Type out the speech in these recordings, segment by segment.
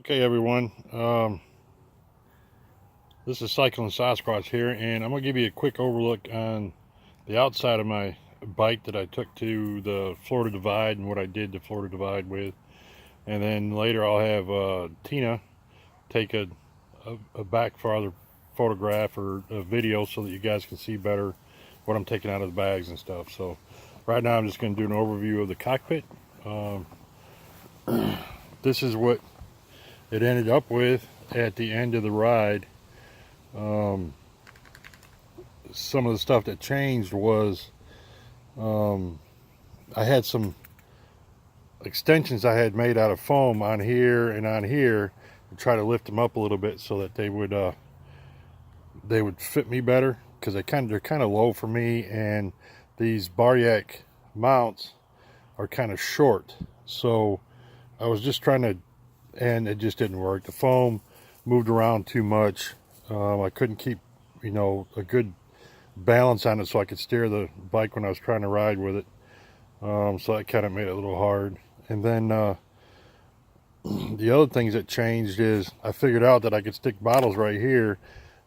Okay, everyone. This is Cycling Sasquatch here, and I'm going to give you a quick overlook on the outside of my bike that I took to the Florida Divide and what I did the Florida Divide with. And then later I'll have Tina take a back farther photograph or a video so that you guys can see better what I'm taking out of the bags and stuff. So right now I'm just going to do an overview of the cockpit. This is what it ended up with at the end of the ride. Some of the stuff that changed was I had some extensions I had made out of foam on here and on here to try to lift them up a little bit so that they would fit me better, because they're kind of low for me, and these Baryak mounts are kind of short. So I was just trying to, and it just didn't work. The foam moved around too much. I couldn't keep, a good balance on it so I could steer the bike when I was trying to ride with it. So that kind of made it a little hard. And then the other things that changed is I figured out that I could stick bottles right here,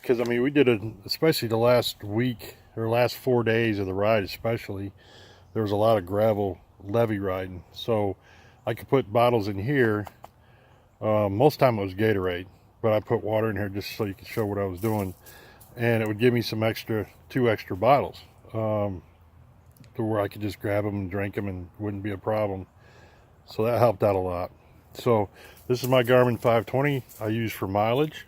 because I mean, we did it, especially the last week or last 4 days of the ride, especially there was a lot of gravel levee riding, so I could put bottles in here. Most time it was Gatorade, but I put water in here just so you could show what I was doing, and it would give me some two extra bottles, to where I could just grab them and drink them and it wouldn't be a problem. So that helped out a lot. So this is my Garmin 520 I use for mileage.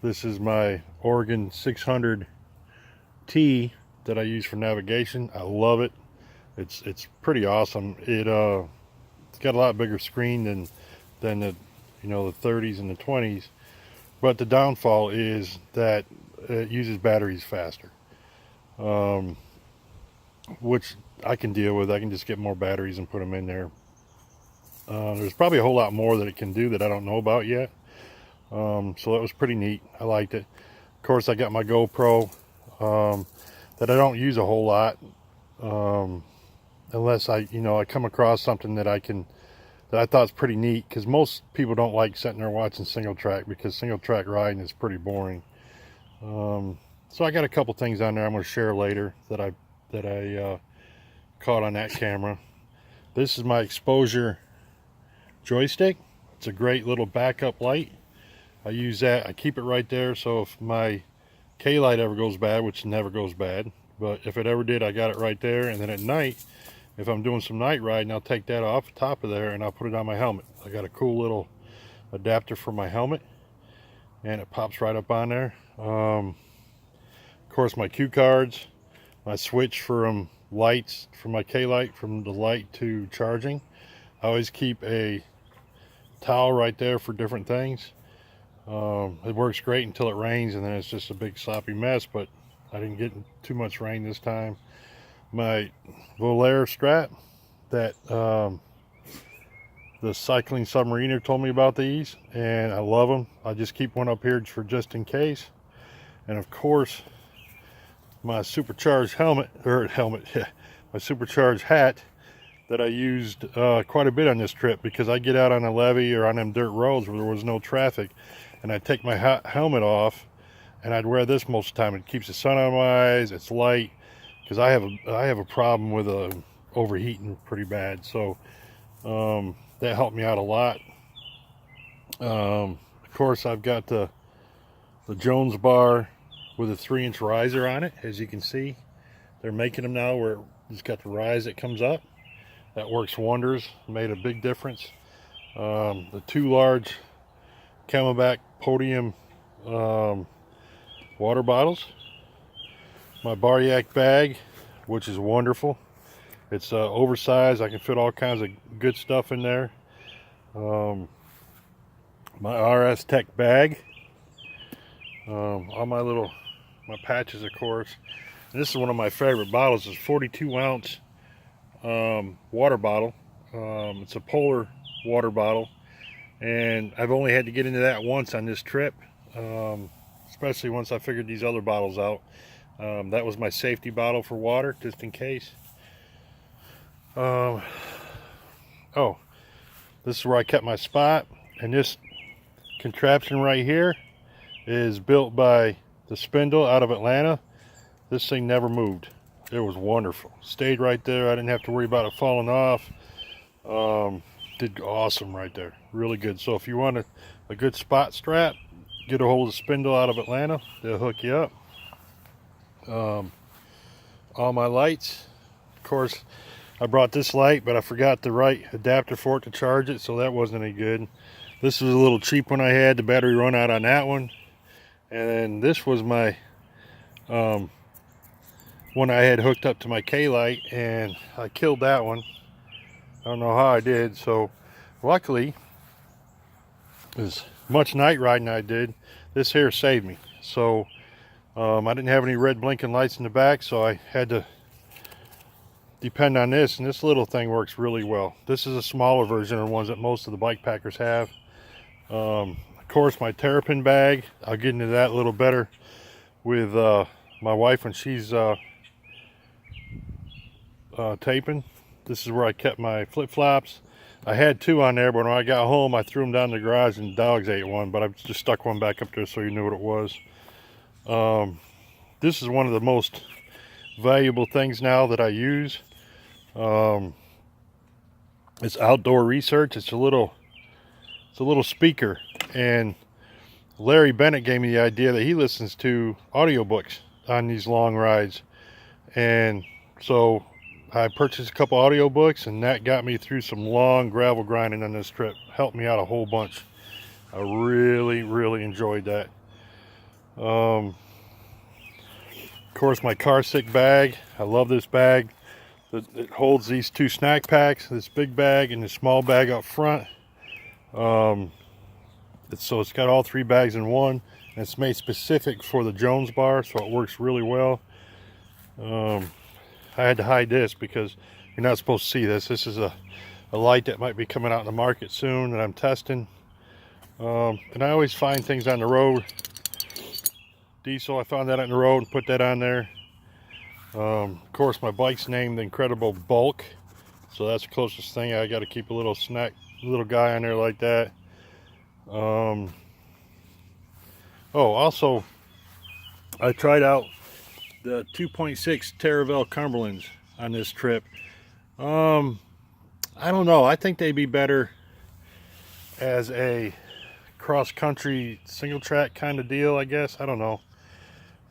This is my Oregon 600T that I use for navigation. I love it. It's pretty awesome. It's got a lot bigger screen than the the 30s and the 20s, but the downfall is that it uses batteries faster, which I can deal with. I can just get more batteries and put them in there. There's probably a whole lot more that it can do that I don't know about yet. So that was pretty neat. I liked it. Of course, I got my GoPro that I don't use a whole lot, unless I come across something that I thought is pretty neat, because most people don't like sitting there watching single track, because single track riding is pretty boring. So I got a couple things on there I'm going to share later that I caught on that camera. This is my exposure joystick. It's a great little backup light. I use that. I keep it right there, so if my K light ever goes bad, which never goes bad, but if it ever did, I got it right there. And then at night, if I'm doing some night riding, I'll take that off the top of there and I'll put it on my helmet. I got a cool little adapter for my helmet, and it pops right up on there. Of course, my cue cards, my switch from lights, from my K light, from the light to charging. I always keep a towel right there for different things. It works great until it rains, and then it's just a big sloppy mess, but I didn't get too much rain this time. My Volair strap that the cycling submariner told me about these, and I love them. I just keep one up here for just in case. And of course, my supercharged my supercharged hat that I used quite a bit on this trip, because I get out on a levee or on them dirt roads where there was no traffic, and I'd take my helmet off and I'd wear this most of the time. It keeps the sun out of my eyes, it's light, because I have a problem with overheating pretty bad. So that helped me out a lot. Of course, I've got the Jones bar with a 3-inch riser on it. As you can see, they're making them now where it's got the rise that comes up. That works wonders. Made a big difference. The 2 large Camelback Podium water bottles. My Baryak bag, which is wonderful. It's oversized. I can fit all kinds of good stuff in there. My RS Tech bag. All my patches, of course. And this is one of my favorite bottles. It's a 42 ounce water bottle. It's a polar water bottle, and I've only had to get into that once on this trip, especially once I figured these other bottles out. That was my safety bottle for water, just in case. Oh, This is where I kept my spot, and this contraption right here is built by the Spindle out of Atlanta. This thing never moved. It was wonderful. Stayed right there. I didn't have to worry about it falling off. Did awesome right there. Really good. So if you want a good spot strap, get a hold of the Spindle out of Atlanta. They'll hook you up. All my lights, of course, I brought this light, but I forgot the right adapter for it to charge it, so that wasn't any good. This was a little cheap one I had. The battery run out on that one. And then this was my one I had hooked up to my K-light, and I killed that one. I don't know how I did. So luckily, as much night riding I did, this here saved me. So I didn't have any red blinking lights in the back, so I had to depend on this, and this little thing works really well. This is a smaller version of the ones that most of the bike packers have. Of course, my terrapin bag, I'll get into that a little better with my wife when she's taping. This is where I kept my flip-flops. I had two on there, but when I got home I threw them down in the garage and dogs ate one, but I just stuck one back up there so you knew what it was. This is one of the most valuable things now that I use. It's outdoor research. It's a little speaker, and Larry Bennett gave me the idea that he listens to audiobooks on these long rides, and so I purchased a couple audiobooks, and that got me through some long gravel grinding on this trip. Helped me out a whole bunch. I really enjoyed that. Of course, my car sick bag. I love this bag. It holds these two snack packs, this big bag and this small bag up front. So it's got all three bags in one, and it's made specific for the Jones bar, so it works really well. I had to hide this because you're not supposed to see this. This is a light that might be coming out in the market soon that I'm testing. And I always find things on the road. Diesel, I found that on the road and put that on there. Of course, my bike's named the Incredible Bulk, so that's the closest thing. I got to keep a little little guy on there like that. Oh, also, I tried out the 2.6 Terravel Cumberlands on this trip. I don't know. I think they'd be better as a cross-country single track kind of deal, I guess. I don't know.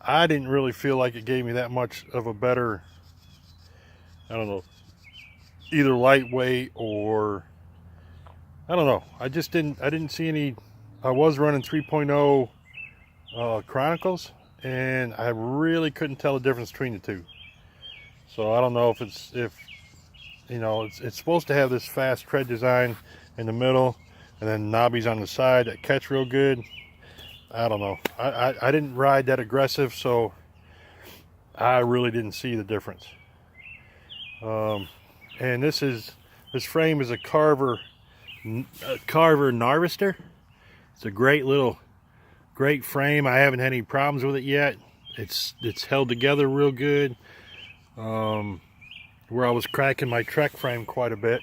I didn't really feel like it gave me that much of a better, I don't know, either lightweight or, I don't know. I didn't see any. I was running 3.0 Chronicles, and I really couldn't tell the difference between the two. So I don't know if it's supposed to have this fast tread design in the middle, and then knobbies on the side that catch real good. I don't know. I didn't ride that aggressive, so I really didn't see the difference. And this frame is a Carver Narvister. It's a great frame. I haven't had any problems with it yet. It's held together real good. Where I was cracking my Trek frame quite a bit.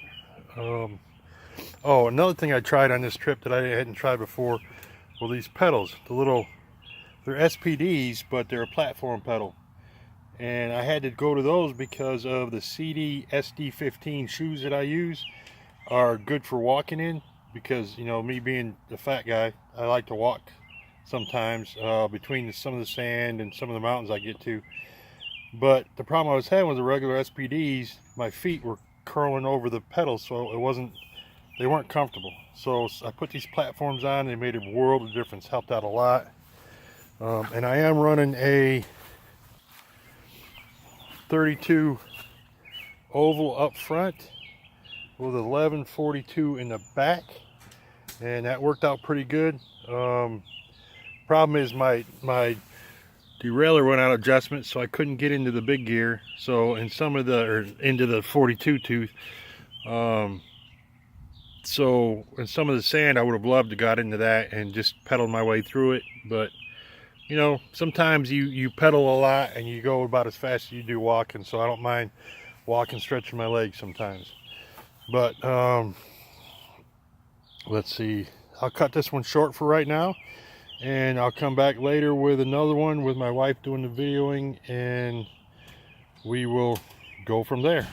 Oh, another thing I tried on this trip that I hadn't tried before. Well, these pedals, they're SPDs, but they're a platform pedal. And I had to go to those because of the CD SD15 shoes that I use are good for walking in. Because, me being the fat guy, I like to walk sometimes between some of the sand and some of the mountains I get to. But the problem I was having with the regular SPDs, my feet were curling over the pedals, so they weren't comfortable. So I put these platforms on, they made a world of difference, helped out a lot. And I am running a 32 oval up front with 1142 in the back, and that worked out pretty good. Problem is my derailleur went out of adjustment, so I couldn't get into the big gear. So into the 42 tooth. So in some of the sand, I would have loved to got into that and just pedaled my way through it. But sometimes you pedal a lot and you go about as fast as you do walking. So I don't mind walking, stretching my legs sometimes. But let's see, I'll cut this one short for right now, and I'll come back later with another one with my wife doing the videoing, and we will go from there.